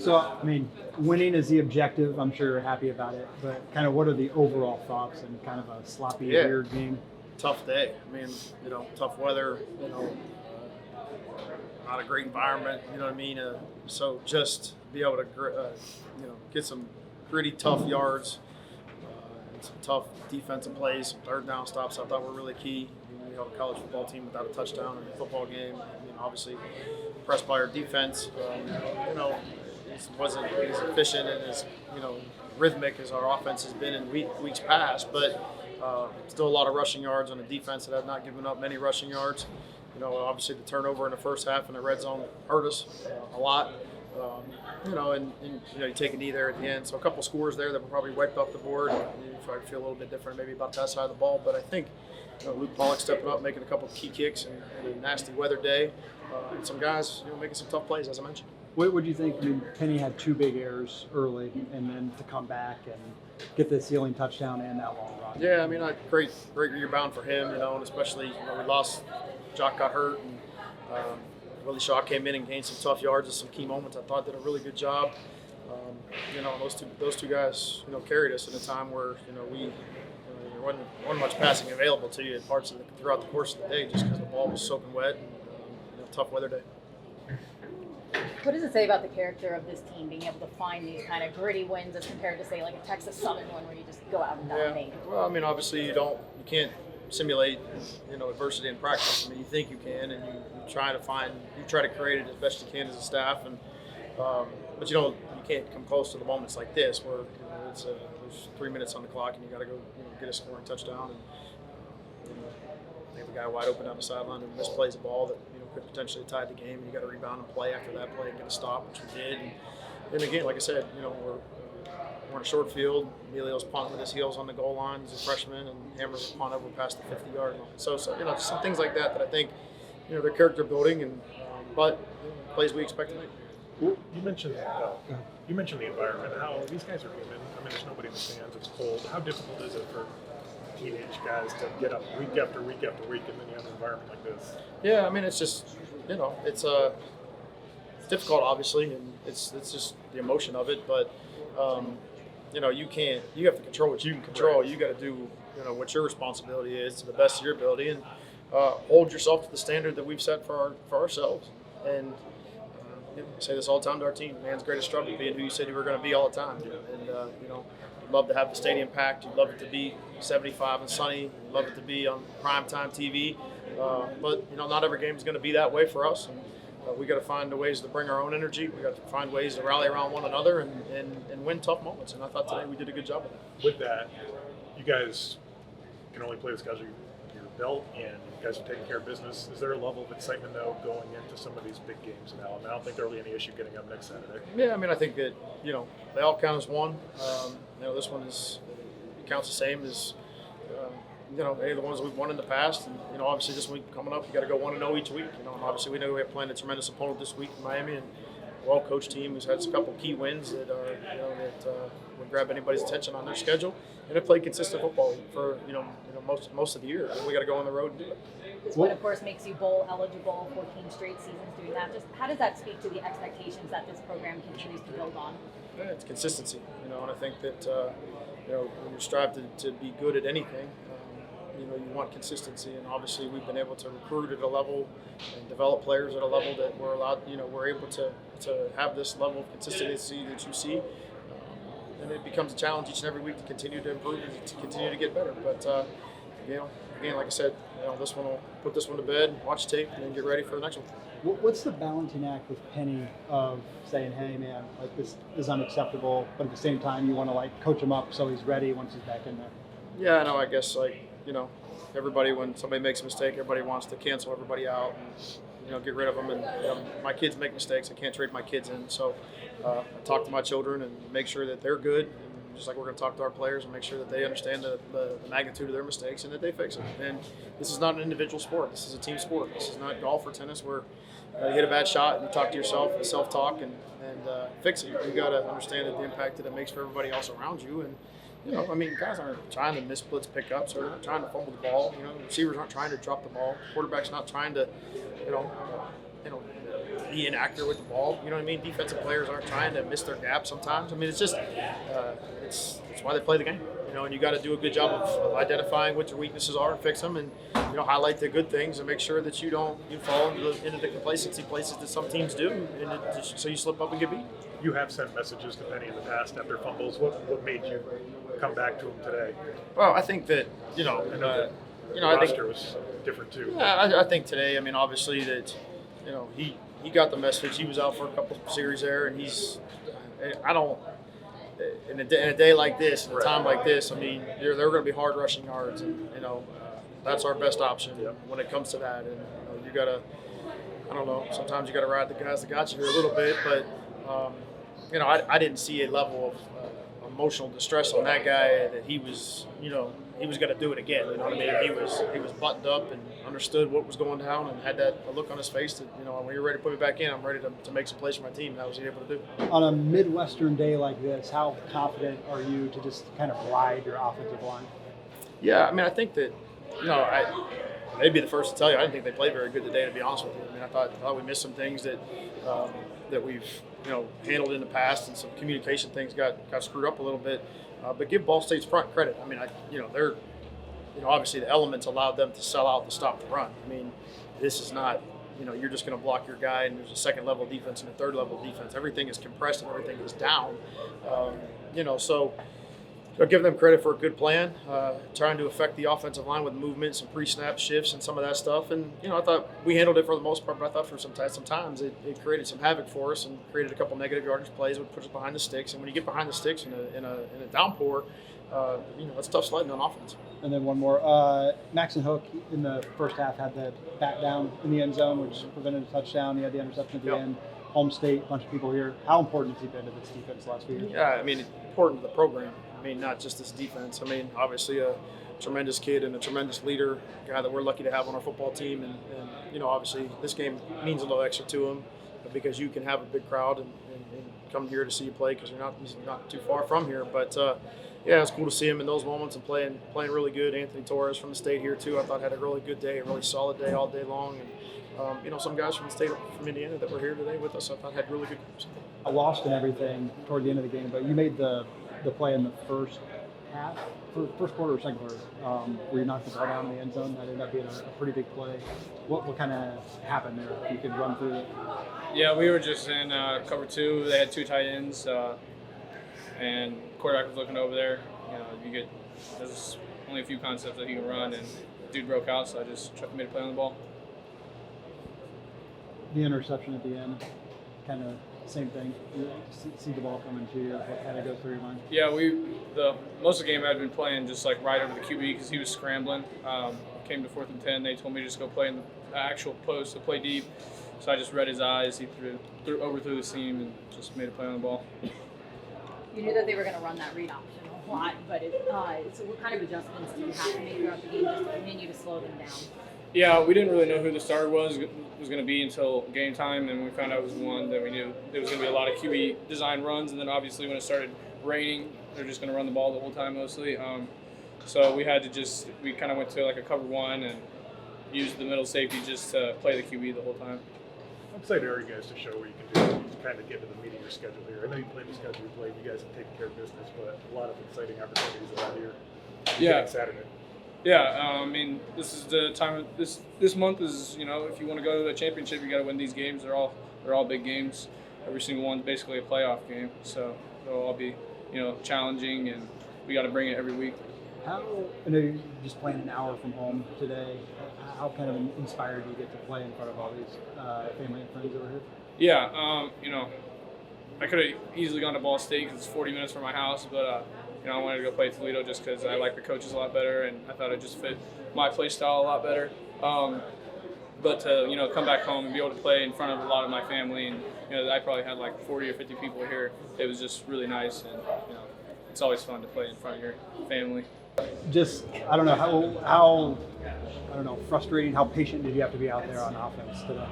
So, I mean, winning is the objective. I'm sure you're happy about it, but kind of what are the overall thoughts in kind of a sloppy, Yeah. weird game? Tough day. I mean, tough weather. Not a great environment. You know what I mean? So just be able to, get some gritty, tough yards, and some tough defensive plays, some third down stops. I thought were really key. We held a college football team without a touchdown in a football game. Obviously, pressed by our defense. It wasn't as efficient and as rhythmic as our offense has been in weeks past, but still a lot of rushing yards on a defense that had not given up many rushing yards. Obviously the turnover in the first half in the red zone hurt us a lot. And you take a knee there at the end. So a couple scores there that were probably wiped off the board. You probably feel a little bit different maybe about that side of the ball. But I think Luke Pollock stepping up, making a couple key kicks in a nasty weather day. And some guys making some tough plays, as I mentioned. What do you think? I mean, Penny had 2 big errors early, and then to come back and get the ceiling touchdown and that long run. Yeah, I mean, great rebound for him, and especially we lost. Jock got hurt, and Willie Shaw came in and gained some tough yards at some key moments. I thought did a really good job. Those two guys, carried us at a time where we there wasn't much passing available to you at parts of throughout the course of the day, just because the ball was soaking wet and tough weather day. What does it say about the character of this team being able to find these kind of gritty wins as compared to, say, like a Texas Southern one where you just go out and dominate? Yeah. Well, I mean, obviously you can't simulate, adversity in practice. I mean, you think you can, and you try to create it as best you can as a staff, and but you can't come close to the moments like this where there's 3 minutes on the clock and you got to go get a scoring touchdown, and they have a guy wide open down the sideline and misplays a ball that could potentially tie the game, and you got to rebound and play after that play and get a stop, which we did. And again, like I said, we're in a short field. Emilio's punting with his heels on the goal line. He's a freshman, and hammers a punt over past the 50-yard line. So just some things like that I think they're character building, and but plays we expect to make. Well, you mentioned the environment. How these guys are human. I mean, there's nobody in the stands. It's cold. How difficult is it for teenage guys to get up week after week after week, and then you have an environment like this? Yeah, I mean, it's just it's difficult, obviously, and it's just the emotion of it. But you have to control what you can control. Right. You got to do what your responsibility is to the best of your ability, and hold yourself to the standard that we've set for ourselves. And I say this all the time to our team: man's greatest struggle, being who you said you were going to be all the time. And you'd love to have the stadium packed. You'd love it to be 75 and sunny. You'd love it to be on primetime TV. But not every game is going to be that way for us. And we got to find the ways to bring our own energy. We got to find ways to rally around one another and win tough moments. And I thought today we did a good job of that. With that, you guys can only play the schedule your belt, and you guys are taking care of business. Is there a level of excitement, though, going into some of these big games now? I don't think there'll be any issue getting up next Saturday. Yeah, I mean, I think that, they all count as one. This one counts the same as, any of the ones we've won in the past. And, obviously this week coming up, you got to go 1-0 each week. And obviously we know we have playing a tremendous opponent this week in Miami, and a well-coached team who's had a couple key wins that would grab anybody's attention on their schedule. And have played consistent football for, most of the year. And we got to go on the road and do it. This one, of course, makes you bowl eligible 14 straight seasons doing that. Just how does that speak to the expectations that this program continues to build on? Yeah, it's consistency, and I think that, when you strive to be good at anything, you want consistency, and obviously we've been able to recruit at a level and develop players at a level that we're able to have this level of consistency that you see. And it becomes a challenge each and every week to continue to improve and to continue to get better. But, again, like I said, this one will put this one to bed, watch tape, and then get ready for the next one. What's the balancing act with Penny of saying, hey, man, like this is unacceptable, but at the same time you want to coach him up so he's ready once he's back in there? Yeah, I know. I guess everybody, when somebody makes a mistake, everybody wants to cancel everybody out and get rid of them. And my kids make mistakes. I can't trade my kids in. So I talk to my children and make sure that they're good. And just like we're going to talk to our players and make sure that they understand the magnitude of their mistakes and that they fix it. And this is not an individual sport. This is a team sport. This is not golf or tennis where you hit a bad shot and you talk to yourself and self-talk and fix it. You got to understand the impact that it makes for everybody else around you. And guys aren't trying to miss blitz pickups or not trying to fumble the ball. Receivers aren't trying to drop the ball. Quarterback's not trying to, be inaccurate with the ball. You know what I mean? Defensive players aren't trying to miss their gap sometimes. I mean, it's just it's why they play the game. You know, and you got to do a good job of identifying what your weaknesses are and fix them, and highlight the good things and make sure that you fall into the complacency places that some teams do, and so you slip up and get beat. You have sent messages to Penny in the past after fumbles. What made you come back to him today? Well, I think that I know the I think roster was different too. I think today, I mean, obviously that, he got the message. He was out for a couple of series there, and in a day like this, in a time like this, I mean, they're going to be hard rushing yards, and that's our best option when it comes to that. And you got to, I don't know, sometimes you got to ride the guys that got you here a little bit, but I didn't see a level of emotional distress on that guy that he was going to do it again. You know what I mean? He was buttoned up and understood what was going down and had that look on his face that, when you're ready to put me back in, I'm ready to make some plays for my team. And that was he able to do. On a Midwestern day like this, how confident are you to just kind of ride your offensive line? Yeah, I mean, I think that, they'd be the first to tell you, I didn't think they played very good today, to be honest with you. I mean, I thought we missed some things that we've handled in the past, and some communication things got screwed up a little bit. But give Ball State's front credit. I mean, they're obviously the elements allowed them to sell out to stop the run. I mean, this is not you're just going to block your guy and there's a second level defense and a third level defense. Everything is compressed and everything is down. So I'll give them credit for a good plan, trying to affect the offensive line with movements and pre-snap shifts and some of that stuff. And, I thought we handled it for the most part, but I thought for sometimes it created some havoc for us and created a couple negative yardage plays, would put us behind the sticks. And when you get behind the sticks in a downpour, it's tough sledding on offense. And then one more. Maxon Hook in the first half had the back down in the end zone, which prevented a touchdown. He had the interception at the end. Home State, a bunch of people here. How important has he been to this defense the last few years? Yeah, I mean, important to the program. I mean, not just this defense. I mean, obviously a tremendous kid and a tremendous leader, a guy that we're lucky to have on our football team. And obviously this game means a little extra to him because you can have a big crowd and come here to see you play because he's not too far from here. But, it's cool to see him in those moments and playing really good. Anthony Torres from the state here, too, I thought had a really good day, a really solid day all day long. And, some guys from the state from Indiana that were here today with us, I thought had really good games. I lost and everything toward the end of the game, but you made the play in the first half, first quarter or second quarter, where you knocked the ball down in the end zone. That ended up being a pretty big play. What kind of happened there? If you could run through it. Yeah, we were just in cover two. They had two tight ends, and quarterback was looking over there. There's only a few concepts that he can run, and the dude broke out, so I just made a play on the ball. The interception at the end, kind of same thing. You see the ball coming to you. What kind of goes through your mind? Yeah, most of the game I'd been playing just like right over the QB because he was scrambling. Came to 4th and 10. They told me to just go play in the actual post to play deep. So I just read his eyes. He overthrew the seam and just made a play on the ball. You knew that they were going to run that read option a lot, but so what kind of adjustments do you have to make throughout the game just to continue to slow them down? Yeah, we didn't really know who the starter was going to be until game time, and we found out it was one. Then we knew there was going to be a lot of QB design runs, and then obviously when it started raining, they're just going to run the ball the whole time mostly. So we had to we kind of went to like a cover one and used the middle safety just to play the QB the whole time. How excited are you guys to show what you can do to kind of get to the meat of your schedule here? I know you played the schedule you played. You guys have taken care of business, but a lot of exciting opportunities out here. Yeah. Saturday. Yeah, I mean, this is the time. This month is, if you want to go to the championship, you got to win these games. They're all big games. Every single one's basically a playoff game. So they'll all be, challenging, and we got to bring it every week. I know you're just playing an hour from home today. How kind of inspired do you get to play in front of all these family and friends over here? Yeah, I could have easily gone to Ball State because it's 40 minutes from my house, but I wanted to go play Toledo just because I like the coaches a lot better, and I thought it just fit my play style a lot better. But to come back home and be able to play in front of a lot of my family, and I probably had like 40 or 50 people here. It was just really nice, and it's always fun to play in front of your family. Just I don't know how frustrating. How patient did you have to be out there on offense today?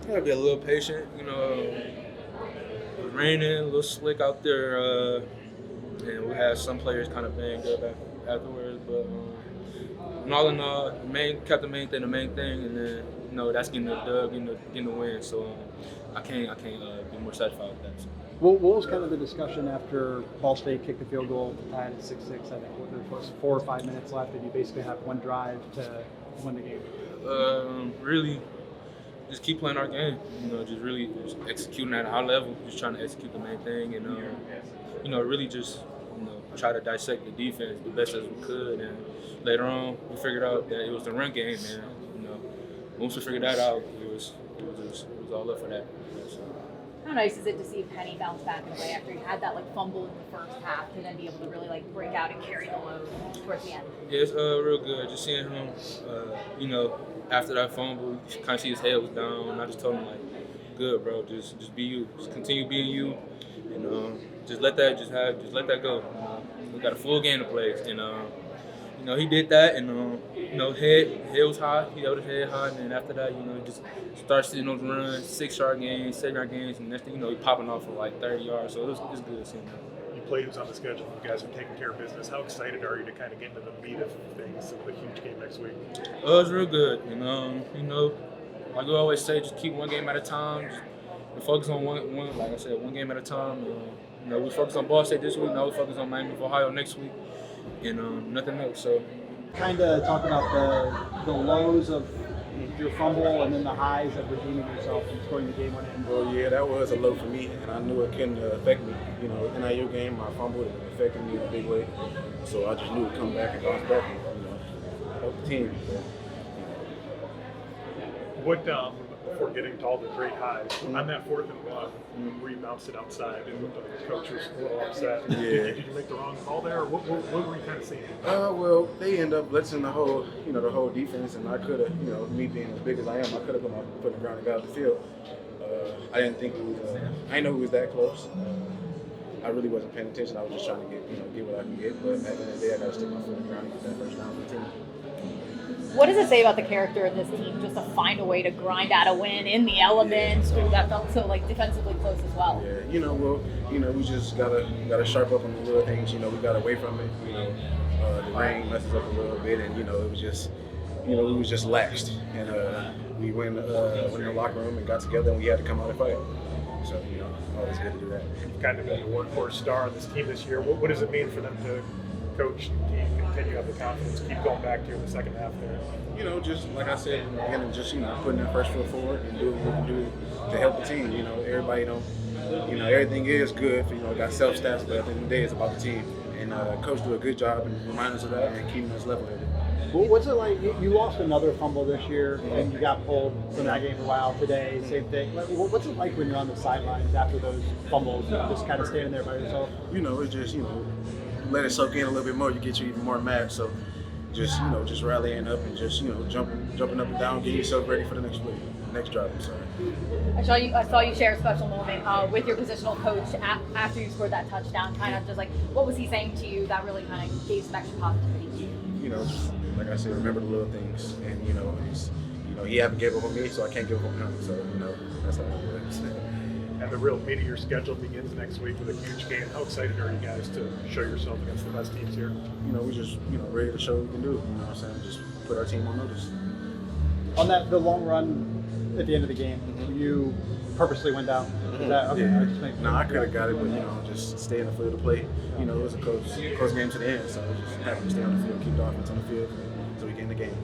Gotta be a little patient, It was raining, a little slick out there, and we had some players kind of banged up afterwards. But all in all, kept the main thing, and then that's getting the dub, getting the win. So I can't be more satisfied with that. So. What was kind of the discussion after Ball State kicked the field goal to tie it at 6-6? I think there was 4 or 5 minutes left, and you basically have one drive to win the game. Really, just keep playing our game. Just really just executing at a high level. Just trying to execute the main thing, and really just try to dissect the defense the best as we could. And later on, we figured out that it was the run game, and once we figured that out, it was all up for that. So. How nice is it to see Penny bounce back in a way after he had that fumble in the first half to then be able to really break out and carry the load towards the end? Yeah, it's real good. Just seeing him, after that fumble, you kind of see his head was down. And I just told him good, bro. Just be you. Just continue being you, and just let that go. We got a full game to play, and he did that, and head was high. He held his head high, and then after that, he just started sitting on the runs, 6-yard gains, 7-yard gains, and next thing he popping off for 30 yards. So it's good seeing that. You played who's on the schedule. You guys are taking care of business. How excited are you to kind of get into the meat of things of the huge game next week? It's real good, like we always say, just keep one game at a time. Just focus on one. Like I said, one game at a time. We focus on Ball State this week. Now we focus on Miami of Ohio next week, and nothing else. So. Kind of talk about the lows of your fumble and then the highs of redeeming yourself and scoring the game winner. Well, yeah, that was a low for me, and I knew it couldn't affect me. NIU game, my fumble it affected me in a big way, so I just knew to come back and bounce back and help the team. What before getting to all the great highs on that 4th and 1, where you bounced it outside and the coach was a little upset? Yeah. Did you make the wrong call there, or what were you kind of seeing? Well, they end up blitzing the whole defense, and I could have, me being as big as I am, I could have put my foot in the ground and got off the field. I didn't think it was. I didn't know it was that close. I really wasn't paying attention. I was just trying to get what I can get. But at the end of the day, I got to stick my foot in the ground and get that first down for the team. What does it say about the character of this team just to find a way to grind out a win in the elements that felt so defensively close as well? Yeah, we just gotta sharp up on the little things. We got away from it. The rain messes up a little bit, and it was just, we was just laxed, and we went in the locker room and got together, and we had to come out and fight. So always good to do that. You've kind of been the workhorse star on this team this year. What does it mean for them to coach the team, continue to have the confidence, keep going back to you in the second half there? Just like I said in the beginning, just putting that first foot forward and doing what we can do to help the team. Everybody everything is good. Got self stats, but at the end of the day, it's about the team. And coach do a good job and remind us of that and keeping us level-headed. Well, what's it like? You lost another fumble this year, and you got pulled from that game for a while today. Same thing. What's it like when you're on the sidelines after those fumbles, just kind of standing there by yourself? It's just let it soak in a little bit more. You get you even more mad. So just rallying up and just jumping up and down, getting yourself ready for the next play, next drive. I'm sorry. I saw you share a special moment with your positional coach after you scored that touchdown. Kind of just what was he saying to you that really kind of gave some extra positivity? Just, like I said, remember the little things, and he haven't given up on me, so I can't give up on him. So that's how it works. And the real meat of your schedule begins next week with a huge game. How excited are you guys to show yourself against the best teams here? We just ready to show what we can do. What I'm saying? Just put our team on notice. On the long run at the end of the game, you purposely went down. Is that okay? Yeah. I could have got it, but just stay in the field to play. It was a close game to the end, so I just happened to stay on the field, keep the offense on the field, so we get in the game.